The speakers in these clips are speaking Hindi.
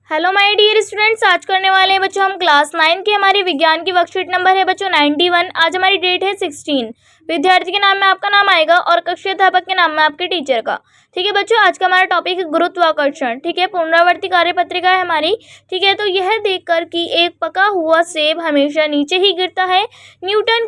हेलो माय डियर स्टूडेंट्स, आज करने वाले हैं बच्चों हम क्लास 9 की हमारी विज्ञान की वर्कशीट नंबर है बच्चों 91। आज हमारी डेट है 16। विद्यार्थी के नाम में आपका नाम आएगा और कक्षा अध्यापक के नाम में आपके टीचर का। ठीक है बच्चों, आज का हमारा टॉपिक है गुरुत्वाकर्षण। ठीक है, पुनरावर्ती कार्यपत्रिका है हमारी। ठीक है, तो यह देखकर कि एक पका हुआ सेब हमेशा नीचे ही गिरता है, न्यूटन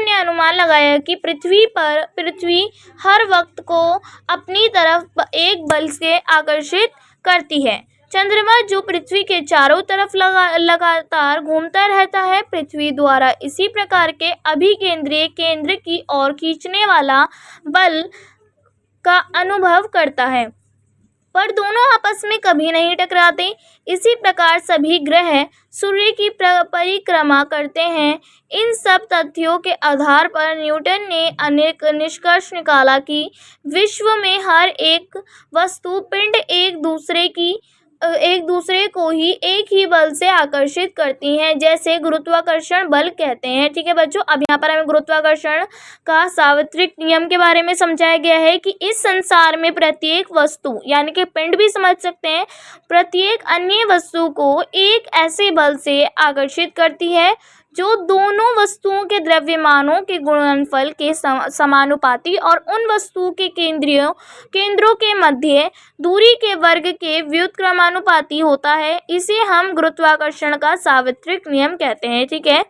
ने अनुमान लगाया कि पृथ्वी हर वक्त को अपनी तरफ एक बल से आकर्षित करती है। चंद्रमा जो पृथ्वी के चारों तरफ लगातार घूमता रहता है, पृथ्वी द्वारा इसी प्रकार के अभिकेंद्रीय केंद्र की ओर खींचने वाला बल का अनुभव करता है, पर दोनों आपस में कभी नहीं टकराते। इसी प्रकार सभी ग्रह सूर्य की परिक्रमा करते हैं। इन सब तथ्यों के आधार पर न्यूटन ने अनेक निष्कर्ष निकाला कि विश्व में हर एक वस्तु पिंड एक दूसरे को ही एक ही बल से आकर्षित करती हैं, जैसे गुरुत्वाकर्षण बल कहते हैं। ठीक है बच्चों, अब यहाँ पर हमें गुरुत्वाकर्षण का सार्वत्रिक नियम के बारे में समझाया गया है कि इस संसार में प्रत्येक वस्तु, यानी कि पिंड भी समझ सकते हैं, प्रत्येक अन्य वस्तु को एक ऐसे बल से आकर्षित करती है जो दोनों वस्तुओं के द्रव्यमानों के गुणनफल के समानुपाती और उन वस्तुओं के केंद्रों के मध्य दूरी के वर्ग के व्युत्क्रमानुपाती होता है। इसे हम गुरुत्वाकर्षण का सार्वत्रिक नियम कहते हैं। ठीक है,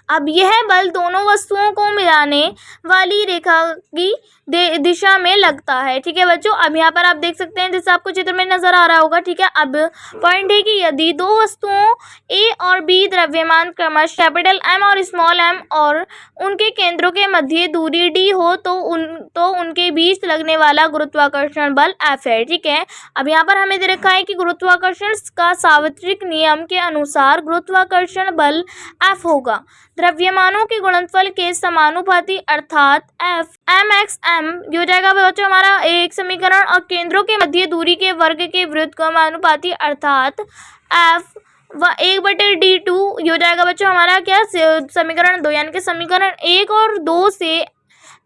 अब यह बल दोनों वस्तुओं को मिलाने वाली रेखा की दिशा में लगता है। ठीक है बच्चों, अब यहाँ पर आप देख सकते हैं जैसे आपको चित्र में नजर आ रहा होगा। ठीक है, अब पॉइंट है कि यदि दो वस्तुओं ए और बी द्रव्यमान क्रमशः कैपिटल एम और स्मॉल एम और उनके केंद्रों के मध्य दूरी डी हो तो उनके बीच लगने वाला गुरुत्वाकर्षण बल एफ है। ठीक है, अब यहाँ पर हमें दे रखा है कि गुरुत्वाकर्षण का सार्वत्रिक नियम के अनुसार गुरुत्वाकर्षण बल एफ होगा द्रव्यमानों के गुणनफल के समानुपाती, अर्थात एफ एम एक्स एम हो जाएगा बच्चों हमारा एक समीकरण, और केंद्रों के मध्य दूरी के वर्ग के व्युत्क्रमानुपाती अर्थात एफ 1/d2 हो जाएगा बच्चों हमारा क्या समीकरण 2, यानी कि समीकरण 1 और 2 से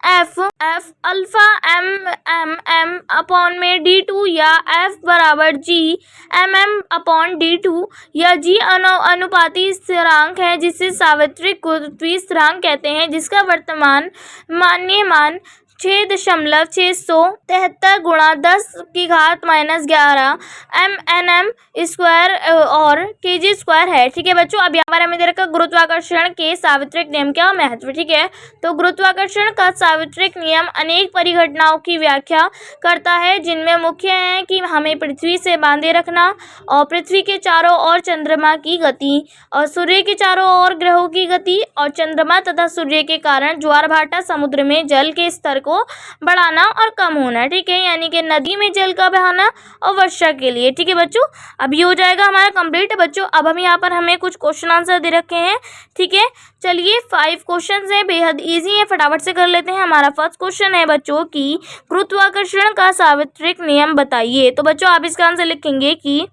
एफ अल्फा एम अपॉन में d2 या एफ बराबर जी एम अपॉन d2 या जी अनुपाती स्थिरांक है, जिसे सार्वत्रिक गुरुत्वीय स्थिरांक कहते हैं, जिसका वर्तमान मान्य मान 6.673 गुणा 10⁻⁻11 एम स्क्वायर और kg स्क्वायर है। ठीक है बच्चों, अब यहाँ पर हमें दे रखा गुरुत्वाकर्षण के सार्वत्रिक नियम का महत्व। ठीक है, तो गुरुत्वाकर्षण का सार्वत्रिक नियम अनेक परिघटनाओं की व्याख्या करता है, जिनमें मुख्य है कि हमें पृथ्वी से बांधे रखना और पृथ्वी के चारों ओर चंद्रमा की गति और सूर्य के चारों ओर ग्रहों की गति और चंद्रमा तथा सूर्य के कारण ज्वार भाटा समुद्र में जल के स्तर को बढ़ाना और कम होना। ठीक है, यानी कि नदी में जल का बहाना और वर्षा के लिए। ठीक है बच्चों, अब ये हो जाएगा हमारा कंप्लीट। बच्चों अब हम यहाँ पर हमें कुछ क्वेश्चन आंसर दे रखे हैं। ठीक है, चलिए 5 क्वेश्चन हैं, बेहद इजी है, फटाफट से कर लेते हैं। हमारा फर्स्ट क्वेश्चन है बच्चों की गुरुत्वाकर्षण का सार्वत्रिक नियम बताइए। तो बच्चों आप इसका आंसर लिखेंगे कि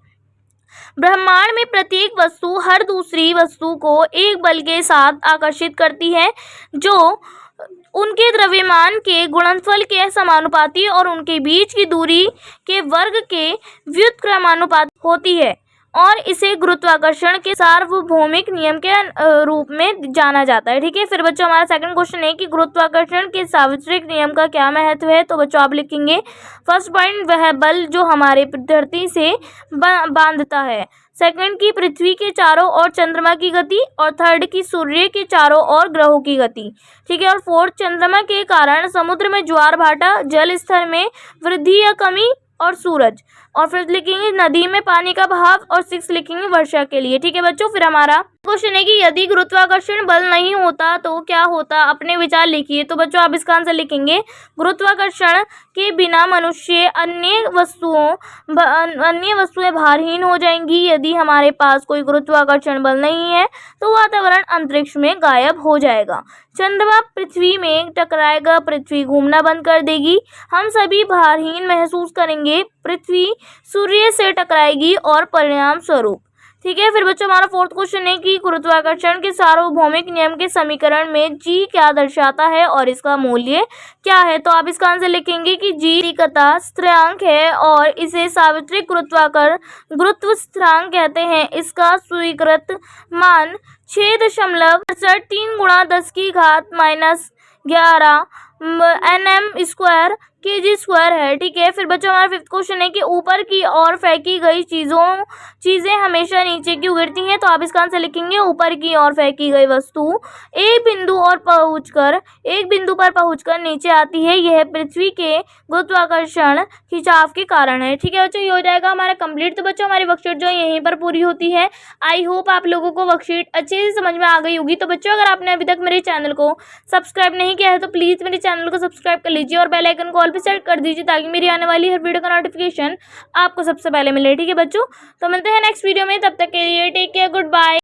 ब्रह्मांड में प्रत्येक वस्तु हर दूसरी वस्तु को एक बल के साथ आकर्षित करती है, जो उनके द्रव्यमान के गुणनफल के समानुपाती और उनके बीच की दूरी के वर्ग के व्युत्क्रमानुपाती होती है, और इसे गुरुत्वाकर्षण के सार्वभौमिक नियम के रूप में जाना जाता है। ठीक है, फिर बच्चों हमारा सेकंड क्वेश्चन है कि गुरुत्वाकर्षण के सार्वत्रिक नियम का क्या महत्व है। तो बच्चों आप लिखेंगे फर्स्ट पॉइंट, वह बल जो हमारे धरती से बांधता है, सेकंड की पृथ्वी के चारों ओर चंद्रमा की गति, और थर्ड की सूर्य के चारों ओर ग्रहों की गति। ठीक है, और फोर्थ चंद्रमा के कारण समुद्र में ज्वार भाटा, जल स्तर में वृद्धि या कमी और सूरज, और फिर लिखेंगे नदी में पानी का बहाव, और 6 लिखेंगे वर्षा के लिए। ठीक है बच्चों, फिर हमारा क्वेश्चन है कि यदि गुरुत्वाकर्षण बल नहीं होता तो क्या होता, अपने विचार लिखिए। तो बच्चों आप इसका आंसर लिखेंगे गुरुत्वाकर्षण के बिना मनुष्य अन्य वस्तुएं भारहीन हो जाएंगी। यदि हमारे पास कोई गुरुत्वाकर्षण बल नहीं है तो वातावरण अंतरिक्ष में गायब हो जाएगा, चंद्रमा पृथ्वी में टकराएगा, पृथ्वी घूमना बंद कर देगी, हम सभी भारहीन महसूस करेंगे, पृथ्वी सूर्य से टकराएगी और परिणाम स्वरूप ठीक है। फिर बच्चों हमारा फोर्थ क्वेश्चन है कि गुरुत्वाकर्षण के सार्वभौमिक नियम के समीकरण में जी क्या दर्शाता है और इसका मूल्य क्या है। तो आप इसका आंसर लिखेंगे कि जी तीव्रता स्थिरांक है और इसे सार्वत्रिक गुरुत्व स्थिरांक कहते हैं। इसका स्वीकृत मान 6.3 गुणा 10 की घात -11 nm² kg² है। ठीक है। फिर बच्चों हमारा फिफ्थ क्वेश्चन है कि ऊपर की ओर फेंकी गई चीजें हमेशा नीचे क्यों गिरती हैं। तो आप इसका आंसर लिखेंगे ऊपर की ओर फेंकी गई वस्तु एक बिंदु पर पहुंचकर नीचे आती है। यह पृथ्वी के गुरुत्वाकर्षण खिंचाव के कारण है। ठीक है बच्चों, ये हो जाएगा हमारा कंप्लीट। तो बच्चों हमारी वर्कशीट जो यहीं पर पूरी होती है। आई होप आप लोगों को वर्कशीट अच्छे से समझ में आ गई होगी। तो बच्चों अगर आपने अभी तक मेरे चैनल को सब्सक्राइब नहीं किया है तो प्लीज़ मेरे चैनल को सब्सक्राइब कर लीजिए और बेल आइकन को ऑल पे सेट कर दीजिए ताकि मेरी आने वाली हर वीडियो का नोटिफिकेशन आपको सबसे पहले मिले। ठीक है बच्चों, तो मिलते हैं नेक्स्ट वीडियो में। तब तक के लिए टेक केयर, गुड बाय।